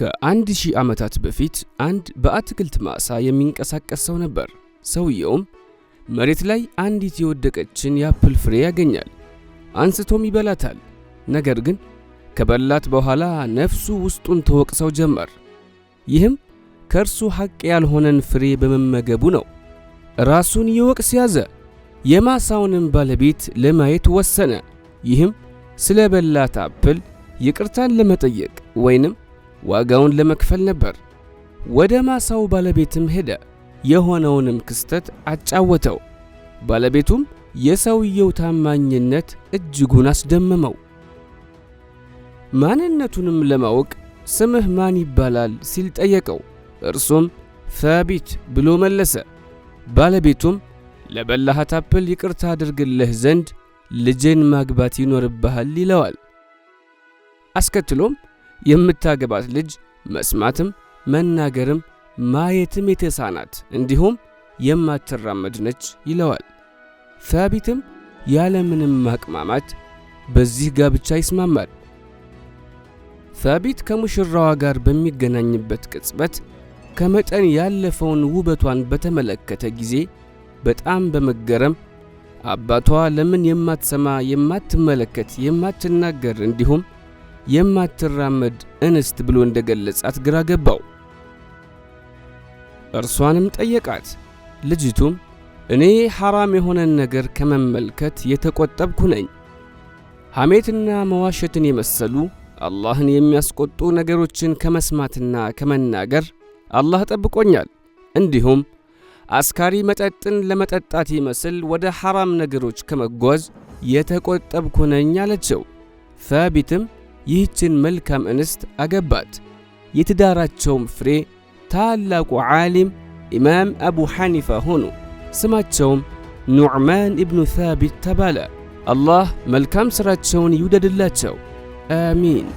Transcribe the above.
ከ1000 ዓመታት በፊት አንድ በአትክልት ማሳ የሚንቀሳቀስ ሰው ነበር። ሰውየውም መሬት ላይ አንዲት የወደቀችን የአፕል ፍሬ ያገኛል። አንስቶም ይበላታል። ነገር ግን ከበላት በኋላ ነፍሱ ውስጡን ተወቅሰው ጀመር። ይህም ከእርሱ ሐቅ ያልሆነን ፍሬ በመመገቡ ነው። ራሱን ይወቅስ ያዘ። የማሳውንም ባለቤት ለማየት ወሰነ። ይህም ስለ በላት አፕል ይቅርታን ለመጠየቅ ወይንም ዋጋውን ለመክፈል ነበር። ወደ ማሳው ባለቤትም ሄደ። የሆነውንም ክስተት አጫወተው። ባለቤቱም የሰውየው ታማኝነት እጅጉን አስደመመው። ማንነቱንም ለማወቅ ስምህ ማን ይባላል ሲል ጠየቀው። እርሱም ሳቢት ብሎ መለሰ። ባለቤቱም ለበላሃት አፕል ይቅርታ አድርግልህ ዘንድ ልጄን ማግባት ይኖርብሃል ይለዋል። አስከትሎም የምታገባት ልጅ መስማትም መናገርም ማየትም የተሳናት እንዲሁም የማትራመድ ነች ይለዋል። ሳቢትም ያለምንም ማቅማማት በዚህ ጋብቻ ይስማማል። ሳቢት ከሙሽራዋ ጋር በሚገናኝበት ቅጽበት ከመጠን ያለፈውን ውበቷን በተመለከተ ጊዜ በጣም በመገረም አባቷ ለምን የማትሰማ የማትመለከት የማትናገር እንዲሁም የማትራመድ እንስት ብሎ እንደገለጻት ግራ ገባው። እርሷንም ጠየቃት። ልጅቱም እኔ ሐራም የሆነን ነገር ከመመልከት የተቆጠብኩ ነኝ። ሐሜትና መዋሸትን የመሰሉ አላህን የሚያስቆጡ ነገሮችን ከመስማትና ከመናገር አላህ ጠብቆኛል። እንዲሁም አስካሪ መጠጥን ለመጠጣት ይመስል ወደ ሐራም ነገሮች ከመጓዝ የተቆጠብኩ ነኝ አለችው። ሳቢትም ይህችን መልካም እንስት አገባት። የትዳራቸውም ፍሬ ታላቁ ዓሊም ኢማም አቡ ሐኒፋ ሆኑ። ስማቸውም ኑዕማን ኢብኑ ሳቢት ተባለ። አላህ መልካም ሥራቸውን ይውደድላቸው። አሚን።